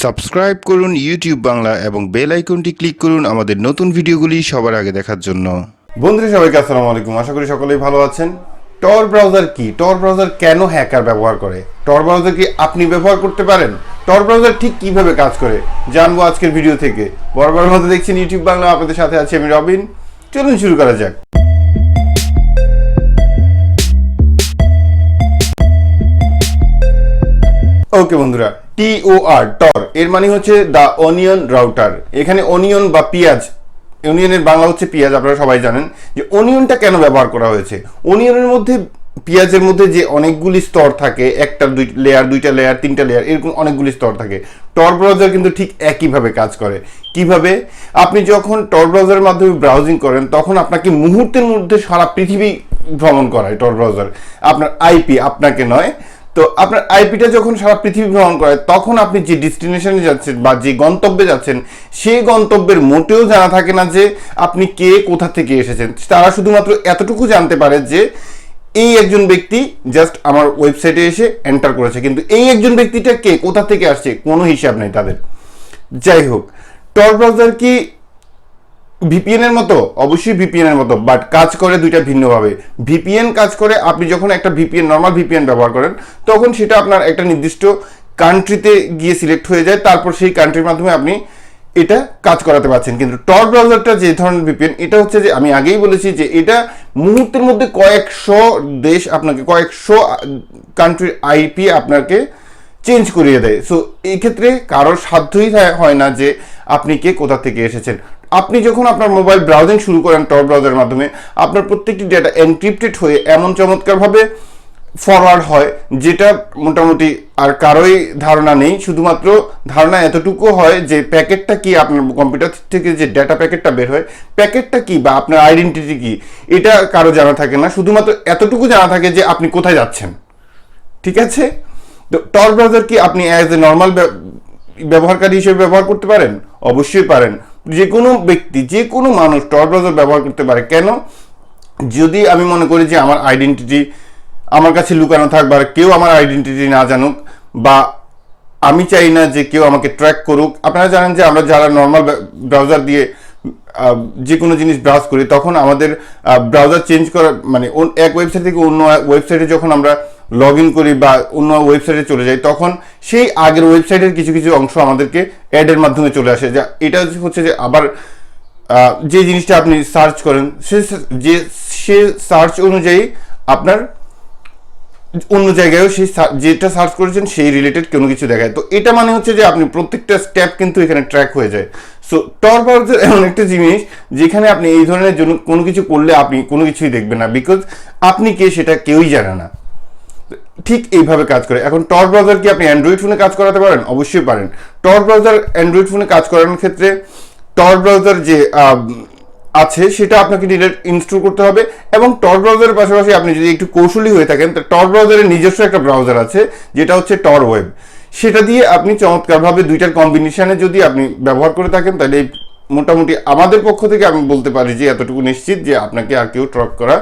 Subscribe করুন YouTube Bangla এবং bell আইকনটি ক্লিক করুন আমাদের নতুন ভিডিওগুলি সবার আগে দেখার জন্য। বন্ধুরা সবাইকে আসসালামু আলাইকুম, আশা করি সকলেই ভালো আছেন। টর ব্রাউজার কি? টর ব্রাউজার কেন হ্যাকার ব্যবহার করে? টর ব্রাউজার কি আপনি ব্যবহার করতে পারেন? টর ব্রাউজার ঠিক কিভাবে কাজ করে জানবো আজকের ভিডিও থেকে। বরাবরের মধ্যে দেখছেন ইউটিউব বাংলা, আপনাদের সাথে আছি আমি রবিন। চলুন শুরু করা যাক। ওকে বন্ধুরা, TOR টর এর মানে হচ্ছে দ্য অনিয়ন রাউটার। এখানে অনিয়ন বা পেঁয়াজ, অনিয়নের বাংলা হচ্ছে পেঁয়াজ, আপনারা সবাই জানেন যে অনিয়নটা কেন ব্যবহার করা হয়েছে। অনিয়নের মধ্যে, পেঁয়াজের মধ্যে যে অনেকগুলি স্তর থাকে, একটা লেয়ার, দুইটা লেয়ার, তিনটা লেয়ার, এরকম অনেকগুলি স্তর থাকে। টর ব্রাউজার কিন্তু ঠিক একইভাবে কাজ করে। কিভাবে? আপনি যখন টর ব্রাউজারের মাধ্যমে ব্রাউজিং করেন তখন আপনাকে মুহূর্তের মধ্যে সারা পৃথিবী ভ্রমণ করায় টর ব্রাউজার। আপনার আইপি, আপনাকে নয়। তো আপনার আইপিটা যখন সারা পৃথিবী ভ্রমণ করে তখন আপনি যে ডেস্টিনেশনে যাচ্ছেন বা যে গন্তব্যে যাচ্ছেন সেই গন্তব্যের মোটেও জানা থাকে না যে আপনি কে, কোথা থেকে এসেছেন। তারা শুধুমাত্র এতটুকু জানতে পারে যে এই একজন ব্যক্তি জাস্ট আমার ওয়েবসাইটে এসে এন্টার করেছে, কিন্তু এই একজন ব্যক্তিটা কে, কোথা থেকে আসছে, কোনো হিসাব নেই তাদের। যাই হোক, টর ব্রাউজার কি ভিপিএন এর মতো? অবশ্যই ভিপিএন এর মতো, বাট কাজ করে দুইটা ভিন্নভাবে। ভিপিএন কাজ করে, আপনি যখন একটা ভিপিএন, নর্মাল ভিপিএন ব্যবহার করেন তখন সেটা আপনার একটা নির্দিষ্ট কান্ট্রিতে গিয়ে সিলেক্ট হয়ে যায়, তারপর সেই কান্ট্রির মাধ্যমে আপনি এটা কাজ করাতে পারছেন। কিন্তু টর ব্রাউজারটা যে ধরনের ভিপিএন, এটা হচ্ছে যে আমি আগেই বলেছি যে এটা মুহূর্তের মধ্যে কয়েকশো দেশ, আপনাকে কয়েকশো কান্ট্রির আইপি আপনাকে চেঞ্জ করিয়ে দেয়। সো এই ক্ষেত্রে কারোর সাধ্যই হয় না যে আপনি কে, কোথা থেকে এসেছেন। আপনি যখন আপনার মোবাইল ব্রাউজিং শুরু করেন টর ব্রাউজারের মাধ্যমে, আপনার প্রত্যেকটি ডেটা এনক্রিপ্টেড হয়ে এমন চমৎকারভাবে ফরওয়ার্ড হয় যেটা মোটামুটি আর কারোই ধারণা নেই। শুধুমাত্র ধারণা এতটুকু হয় যে প্যাকেটটা কি, আপনার কম্পিউটার থেকে যে ডেটা প্যাকেটটা বের হয়, প্যাকেটটা কি বা আপনার আইডেন্টিটি কি, এটা কারো জানা থাকে না। শুধুমাত্র এতটুকু জানা থাকে যে আপনি কোথায় যাচ্ছেন। ঠিক আছে? তো টর ব্রাউজার কি আপনি অ্যাজ এ নর্মাল ব্যবহারকারী হিসেবে ব্যবহার করতে পারেন? অবশ্যই পারেন। যে কোনো ব্যক্তি, যে কোনো মানুষ টর ব্রাউজার ব্যবহার করতে পারে। কেন? যদি আমি মনে করি যে আমার আইডেন্টিটি আমার কাছে লুকানো থাক, বা কেউ আমার আইডেন্টিটি না জানুক, বা আমি চাই না যে কেউ আমাকে ট্র্যাক করুক। আপনারা জানেন যে আমরা যারা নর্মাল ব্রাউজার দিয়ে যে কোনো জিনিস ব্রাউজ করি তখন আমাদের ব্রাউজার চেঞ্জ করা, মানে এক ওয়েবসাইট থেকে অন্য ওয়েবসাইটে যখন আমরা লগ ইন করি বা অন্য ওয়েবসাইটে চলে যাই, তখন সেই আগের ওয়েবসাইটের কিছু কিছু অংশ আমাদেরকে অ্যাডের মাধ্যমে চলে আসে। যা এটা হচ্ছে যে আবার যে জিনিসটা আপনি সার্চ করেন সে সার্চ অনুযায়ী আপনার অন্য জায়গায়ও সেই যেটা সার্চ করেছেন সেই রিলেটেড কোনো কিছু দেখায়। তো এটা মানে হচ্ছে যে আপনি প্রত্যেকটা স্টেপ কিন্তু এখানে ট্র্যাক হয়ে যায়। সো টর ব্রাউজার এমন একটা জিনিস যেখানে আপনি এই ধরনের জন্য কোনো কিছু করলে আপনি কোনো কিছুই দেখবেন না, বিকজ আপনি কে সেটা কেউই জানে না। ঠিক এইভাবে কাজ করে। এখন টর ব্রাউজার কি আপনি অ্যান্ড্রয়েড ফোনে কাজ করাতে পারেন? অবশ্যই পারেন। টর ব্রাউজার অ্যান্ড্রয়েড ফোনে কাজ করানোর ক্ষেত্রে টর ব্রাউজার যে আছে সেটা আপনাকে ডিরেক্ট ইনস্টল করতে হবে, এবং টর ব্রাউজারের পাশাপাশি আপনি যদি একটু কৌশলী হয়ে থাকেন তো টর ব্রাউজারের নিজস্ব একটা ব্রাউজার আছে যেটা হচ্ছে টর ওয়েব। সেটা দিয়ে আপনি চমৎকারভাবে দুইটার কম্বিনেশনে যদি আপনি ব্যবহার করে থাকেন তাহলে মোটামুটি আমাদের পক্ষ থেকে আমি বলতে পারি যে এতটুকু নিশ্চিত যে আপনাকে আর কেউ ট্র্যাক করা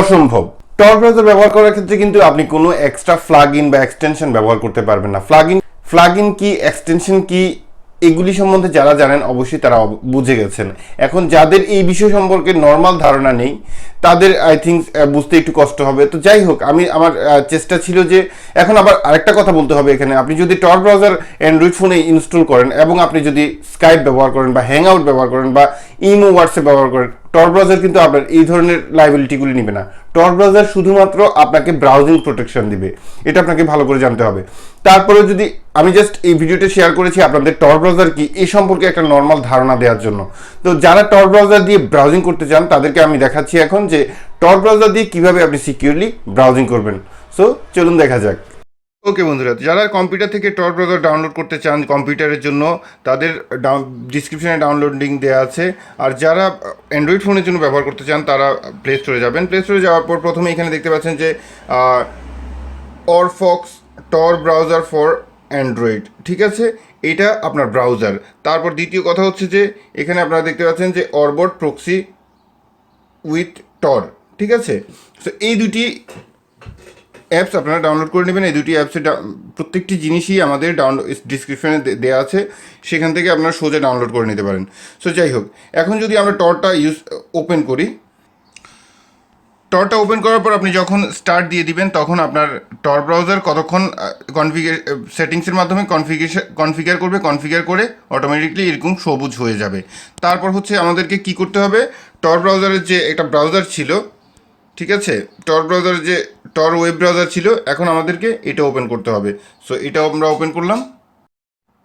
অসম্ভব। টর ব্রাউজার ব্যবহার করার ক্ষেত্রে কিন্তু আপনি কোনো এক্সট্রা প্লাগ ইন বা এক্সটেনশন ব্যবহার করতে পারবেন না। প্লাগ ইন কি, এক্সটেনশন কি, এগুলি সম্বন্ধে যারা জানেন অবশ্যই তারা বুঝে গেছেন। এখন যাদের এই বিষয় সম্পর্কে নর্মাল ধারণা নেই তাদের আই থিঙ্ক বুঝতে একটু কষ্ট হবে। তো যাই হোক, আমার চেষ্টা ছিল যে, এখন আবার আরেকটা কথা বলতে হবে এখানে, আপনি যদি টর ব্রাউজার অ্যান্ড্রয়েড ফোনে ইনস্টল করেন এবং আপনি যদি স্কাইপ ব্যবহার করেন বা হ্যাং আউট ব্যবহার করেন বা ইমো, হোয়াটসঅ্যাপ ব্যবহার করেন, টর ব্রাউজার কিন্তু আপনার এই ধরনের লাইবিলিটিগুলি নেবে না। টর ব্রাউজার শুধুমাত্র আপনাকে ব্রাউজিং প্রোটেকশন দিবে, এটা আপনাকে ভালো করে জানতে হবে। তারপরে যদি আমি জাস্ট এই ভিডিওটা শেয়ার করেছি আপনাদের টর ব্রাউজার কি এই সম্পর্কে একটা নর্মাল ধারণা দেওয়ার জন্য। তো যারা টর ব্রাউজার দিয়ে ব্রাউজিং করতে চান তাদেরকে আমি দেখাচ্ছি এখন যে টর ব্রাউজার দিয়ে কিভাবে আপনি সিকিউরলি ব্রাউজিং করবেন। সো চলুন দেখা যাক। ওকে বন্ধুরা, যারা কম্পিউটার থেকে টর ব্রাউজার ডাউনলোড করতে চান কম্পিউটারের জন্য, তাদের ডিসক্রিপশনে ডাউনলোড লিঙ্ক দেওয়া আছে। আর যারা অ্যান্ড্রয়েড ফোনের জন্য ব্যবহার করতে চান তারা প্লে স্টোরে যাবেন। প্লে স্টোরে যাওয়ার পর প্রথমে এখানে দেখতে পাচ্ছেন যে অরফক্স টর ব্রাউজার ফর অ্যান্ড্রয়েড, ঠিক আছে, এটা আপনার ব্রাউজার। তারপর দ্বিতীয় কথা হচ্ছে যে এখানে আপনারা দেখতে পাচ্ছেন যে অরবট প্রক্সি উইথ টর, ঠিক আছে। সো এই দুটি অ্যাপস আপনারা ডাউনলোড করে নেবেন। এই দুটি অ্যাপসে প্রত্যেকটি জিনিসই আমাদের ডিসক্রিপশনে দেওয়া আছে, সেখান থেকে আপনারা সোজা ডাউনলোড করে নিতে পারেন। সো যাই হোক, এখন যদি আমরা টরটা ওপেন করি, টরটা ওপেন করার পর আপনি যখন স্টার্ট দিয়ে দিবেন তখন আপনার টর ব্রাউজার কতক্ষণ সেটিংসের মাধ্যমে কনফিগার করে অটোমেটিকলি এরকম সবুজ হয়ে যাবে। তারপর হচ্ছে আমাদেরকে কি করতে হবে, টর ব্রাউজারের যে একটা ব্রাউজার ছিল, ঠিক আছে, টর ব্রাউজারের যে টর ওয়েব ব্রাউজার ছিল, এখন আমাদেরকে এটা ওপেন করতে হবে। সো এটা আমরা ওপেন করলাম।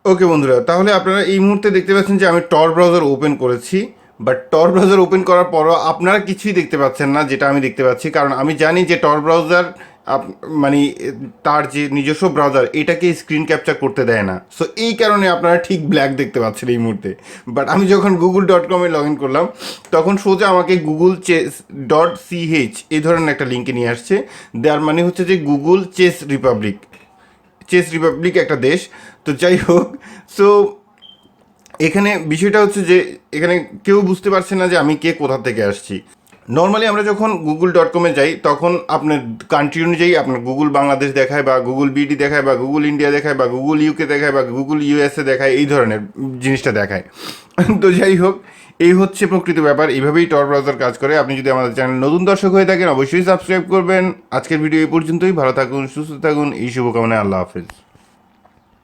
ওকে বন্ধুরা, তাহলে আপনারা এই মুহূর্তে দেখতে পাচ্ছেন যে আমি টর ব্রাউজার ওপেন করেছি, বাট টর ব্রাউজার ওপেন করার পরও আপনারা কিছুই দেখতে পাচ্ছেন না যেটা আমি দেখতে পাচ্ছি, কারণ আমি জানি যে টর ব্রাউজার মানে তার যে নিজস্ব ব্রাউজার এটাকে স্ক্রিন ক্যাপচার করতে দেয় না। সো এই কারণে আপনারা ঠিক ব্ল্যাক দেখতে পাচ্ছেন এই মুহূর্তে। বাট আমি যখন google.com-এ লগ ইন করলাম তখন সোজা আমাকে google.chess.ch এই ধরনের একটা লিঙ্কে নিয়ে আসছে। যার মানে হচ্ছে যে গুগল চেস রিপাবলিক একটা দেশ। তো যাই হোক, সো এখানে বিষয়টা হচ্ছে যে এখানে কেউ বুঝতে পারছে না যে আমি কে কোথা থেকে আসছি। নর্মালি আমরা যখন google.com-এ যাই তখন আপনার কান্ট্রি অনুযায়ী আপনার গুগল বাংলাদেশ দেখায় বা গুগল বিডি দেখায় বা গুগল ইন্ডিয়া দেখায় বা গুগল ইউকে দেখায় বা গুগল ইউএসএ দেখায়, এই ধরনের জিনিসটা দেখায়। তো যাই হোক, এই হচ্ছে প্রকৃত ব্যাপার। এইভাবেই টর ব্রাউজার কাজ করে। আপনি যদি আমাদের চ্যানেল নতুন দর্শক হয়ে থাকেন অবশ্যই সাবস্ক্রাইব করবেন। আজকের ভিডিও এই পর্যন্তই। ভালো থাকুন, সুস্থ থাকুন, এই শুভকামনায়। আল্লাহ হাফেজ।